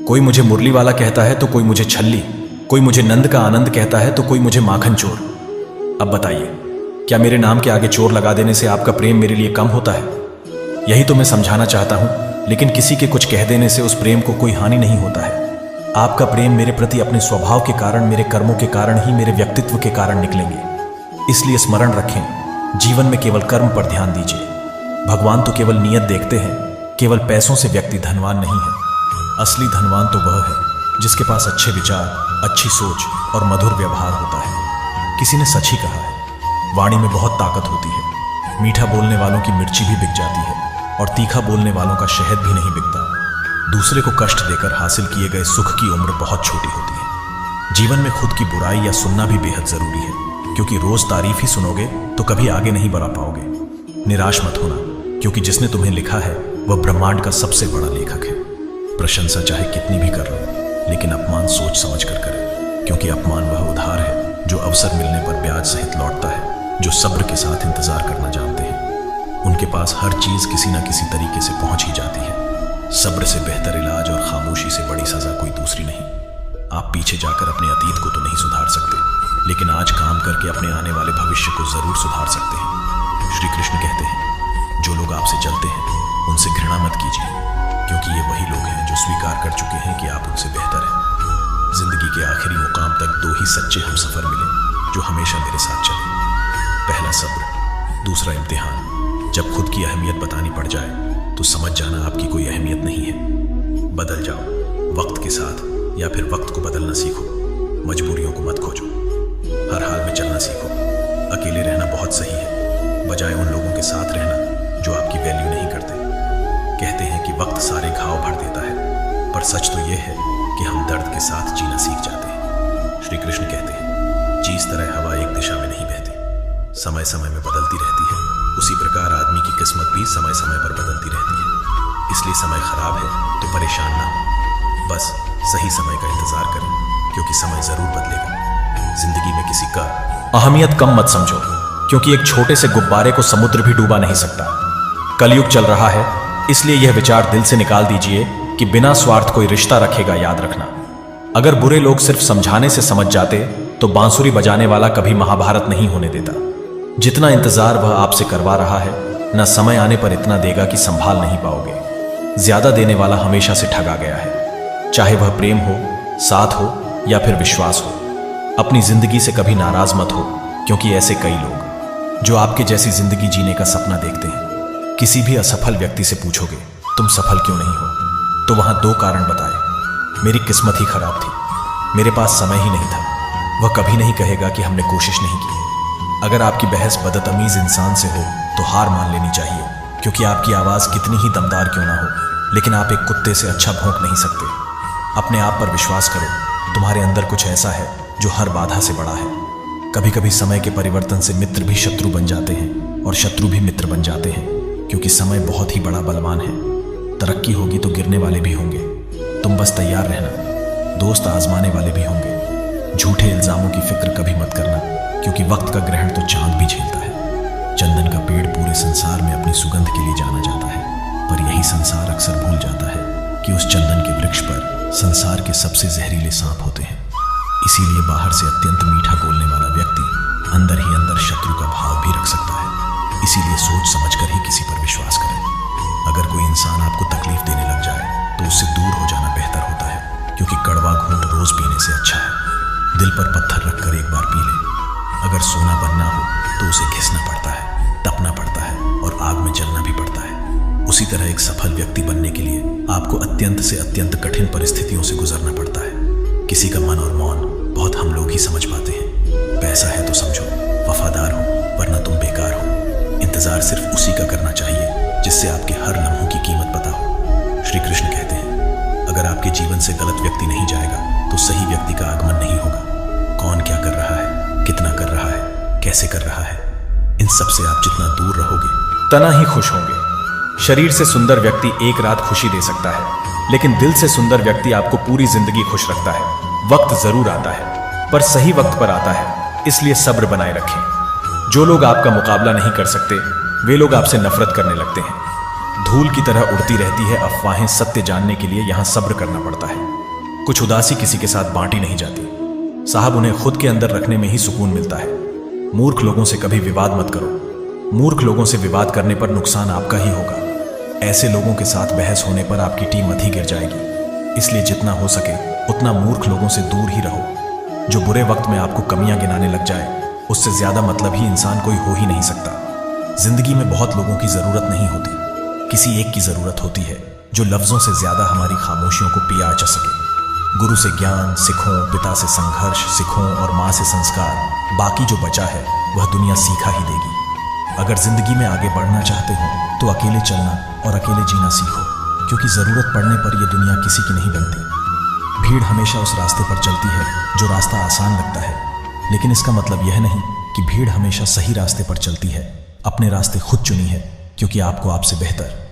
कोई मुझे मुरली वाला कहता है तो कोई मुझे छल्ली, कोई मुझे नंद का आनंद कहता है तो कोई मुझे माखन चोर। अब बताइए, क्या मेरे नाम के आगे चोर लगा देने से आपका प्रेम मेरे लिए कम होता है? यही तो मैं समझाना चाहता हूं, लेकिन किसी के कुछ कह देने से उस प्रेम को कोई हानि नहीं होता है। आपका प्रेम मेरे प्रति अपने स्वभाव के कारण, मेरे कर्मों के कारण ही, मेरे व्यक्तित्व के कारण निकलेंगे। इसलिए स्मरण रखें, जीवन में केवल कर्म पर ध्यान दीजिए। भगवान तो केवल नियत देखते हैं, केवल पैसों से व्यक्ति धनवान नहीं है। असली धनवान तो वह है जिसके पास अच्छे विचार, अच्छी सोच और मधुर व्यवहार होता है। किसी ने सच ही कहा है, वाणी में बहुत ताकत होती है। मीठा बोलने वालों की मिर्ची भी बिक जाती है और तीखा बोलने वालों का शहद भी नहीं बिकता। दूसरे को कष्ट देकर हासिल किए गए सुख की उम्र बहुत छोटी होती है। जीवन में खुद की बुराई या सुनना भी बेहद जरूरी है, क्योंकि रोज तारीफ ही सुनोगे तो कभी आगे नहीं बढ़ा पाओगे। निराश मत होना, क्योंकि जिसने तुम्हें लिखा है वह ब्रह्मांड का सबसे बड़ा लेखक है। प्रशंसा चाहे कितनी भी कर लो, लेकिन अपमान सोच समझ कर करें, क्योंकि अपमान वह उधार है जो अवसर मिलने पर ब्याज सहित लौटता है। जो सब्र के साथ इंतजार करना जानते हैं, उनके पास हर चीज किसी न किसी तरीके से पहुंच ही जाती है। सब्र से बेहतर इलाज और खामोशी से बड़ी सजा कोई दूसरी नहीं। आप पीछे जाकर अपने अतीत को तो नहीं सुधार सकते, लेकिन आज काम करके अपने आने वाले भविष्य को जरूर सुधार सकते हैं। श्री कृष्ण कहते हैं, जो लोग आपसे जलते हैं उनसे घृणा मत कीजिए, क्योंकि ये वही लोग हैं जो स्वीकार कर चुके हैं कि आप उनसे बेहतर हैं। जिंदगी के आखिरी मुकाम तक दो ही सच्चे हमसफर मिले जो हमेशा मेरे साथ चले। पहला सब्र, दूसरा इम्तिहान। जब खुद की अहमियत बतानी पड़ जाए तो समझ जाना आपकी कोई अहमियत नहीं है। बदल जाओ वक्त के साथ, या फिर वक्त को बदलना सीखो। मजबूरियों को मत खोजो, हर हाल में चलना सीखो। अकेले रहना बहुत सही है, बजाय उन लोगों के साथ रहना जो आपकी वैल्यू नहीं करते। कहते हैं कि वक्त सारे घाव भर देता है, पर सच तो यह है कि हम दर्द के साथ जीना सीख जाते हैं। श्री कृष्ण कहते हैं, जिस तरह हवा एक दिशा में नहीं बहती, समय समय में बदलती रहती है, उसी प्रकार आदमी की किस्मत भी समय समय पर बदलती रहती है। इसलिए समय खराब है तो परेशान ना हो, बस सही समय का इंतजार करें, क्योंकि समय जरूर बदलेगा। जिंदगी में किसी का अहमियत कम मत समझो, क्योंकि एक छोटे से गुब्बारे को समुद्र भी डूबा नहीं सकता। कलयुग चल रहा है, इसलिए यह विचार दिल से निकाल दीजिए कि बिना स्वार्थ कोई रिश्ता रखेगा। याद रखना, अगर बुरे लोग सिर्फ समझाने से समझ जाते तो बांसुरी बजाने वाला कभी महाभारत नहीं होने देता। जितना इंतजार वह आपसे करवा रहा है, न समय आने पर इतना देगा कि संभाल नहीं पाओगे। ज्यादा देने वाला हमेशा से ठगा गया है, चाहे वह प्रेम हो, साथ हो या फिर विश्वास हो। अपनी जिंदगी से कभी नाराज मत हो, क्योंकि ऐसे कई लोग जो आपके जैसी जिंदगी जीने का सपना देखते हैं। किसी भी असफल व्यक्ति से पूछोगे तुम सफल क्यों नहीं हो, तो वहां दो कारण बताए। मेरी किस्मत ही खराब थी, मेरे पास समय ही नहीं था। वह कभी नहीं कहेगा कि हमने कोशिश नहीं की। अगर आपकी बहस बदतमीज इंसान से हो तो हार मान लेनी चाहिए, क्योंकि आपकी आवाज कितनी ही दमदार क्यों ना हो, लेकिन आप एक कुत्ते से अच्छा भौंक नहीं सकते। अपने आप पर विश्वास करो, तुम्हारे अंदर कुछ ऐसा है जो हर बाधा से बड़ा है। कभी कभी समय के परिवर्तन से मित्र भी शत्रु बन जाते हैं और शत्रु भी मित्र बन जाते हैं, क्योंकि समय बहुत ही बड़ा बलवान है। तरक्की होगी तो गिरने वाले भी होंगे, तुम बस तैयार रहना। दोस्त आजमाने वाले भी होंगे। झूठे इल्जामों की फिक्र कभी मत करना, क्योंकि वक्त का ग्रहण तो चांद भी झेलता है। चंदन का पेड़ पूरे संसार में अपनी सुगंध के लिए जाना जाता है, पर यही संसार अक्सर भूल जाता है कि उस चंदन के वृक्ष पर संसार के सबसे जहरीले सांप होते हैं। इसीलिए बाहर से अत्यंत मीठा बोलने वाला व्यक्ति अंदर ही अंदर शत्रु का भाव भी रख सकता है। इसीलिए सोच समझकर ही किसी पर विश्वास करें। अगर कोई इंसान आपको तकलीफ देने लग जाए तो उससे दूर हो जाना बेहतर होता है, क्योंकि कड़वा घूंट रोज पीने से अच्छा है। दिल पर पत्थर रखकर एक बार पी ले। अगर सोना बनना हो तो उसे घिसना पड़ता है, तपना पड़ता है और आग में जलना भी पड़ता है। उसी तरह एक सफल व्यक्ति बनने के लिए आपको अत्यंत से अत्यंत कठिन परिस्थितियों से गुजरना पड़ता है। किसी का मन और मौन बहुत हम लोग ही समझ पाते हैं। पैसा है तो समझो, वफादार हो, वरना तुम बेकार हो। इंतजार सिर्फ उसी का करना चाहिए जिससे आपके हर लम्हों की कीमत पता हो। श्री कृष्ण कहते हैं, अगर आपके जीवन से गलत व्यक्ति नहीं जाएगा तो सही व्यक्ति का आगमन नहीं होगा। कौन क्या कर रहा है, कितना कर रहा है, कैसे कर रहा है, इन सब से आप जितना दूर रहोगे तना ही खुश होंगे। शरीर से सुंदर व्यक्ति एक रात खुशी दे सकता है, लेकिन दिल से सुंदर व्यक्ति आपको पूरी जिंदगी खुश रखता है। वक्त जरूर आता है, पर सही वक्त पर आता है, इसलिए सब्र बनाए रखें। जो लोग आपका मुकाबला नहीं कर सकते वे लोग आपसे नफरत करने लगते हैं। धूल की तरह उड़ती रहती है अफवाहें। सत्य जानने के लिए यहां सब्र करना पड़ता है। कुछ उदासी किसी के साथ बांटी नहीं जाती साहब, उन्हें खुद के अंदर रखने में ही सुकून मिलता है। मूर्ख लोगों से कभी विवाद मत करो। मूर्ख लोगों से विवाद करने पर नुकसान आपका ही होगा। ऐसे लोगों के साथ बहस होने पर आपकी टीम मत ही गिर जाएगी। इसलिए जितना हो सके उतना मूर्ख लोगों से दूर ही रहो। जो बुरे वक्त में आपको कमियां गिनाने लग जाए, उससे ज्यादा मतलब ही इंसान कोई हो ही नहीं सकता। जिंदगी में बहुत लोगों की जरूरत नहीं होती, किसी एक की जरूरत होती है जो लफ्जों से ज्यादा हमारी खामोशियों को पिया जा सके। गुरु से ज्ञान सिखों, पिता से संघर्ष सिखों और माँ से संस्कार। बाकी जो बचा है वह दुनिया सीखा ही देगी। अगर जिंदगी में आगे बढ़ना चाहते हो तो अकेले चलना और अकेले जीना सीखो, क्योंकि जरूरत पड़ने पर यह दुनिया किसी की नहीं बनती। भीड़ हमेशा उस रास्ते पर चलती है जो रास्ता आसान लगता है, लेकिन इसका मतलब यह नहीं कि भीड़ हमेशा सही रास्ते पर चलती है। अपने रास्ते खुद चुनी है, क्योंकि आपको आपसे बेहतर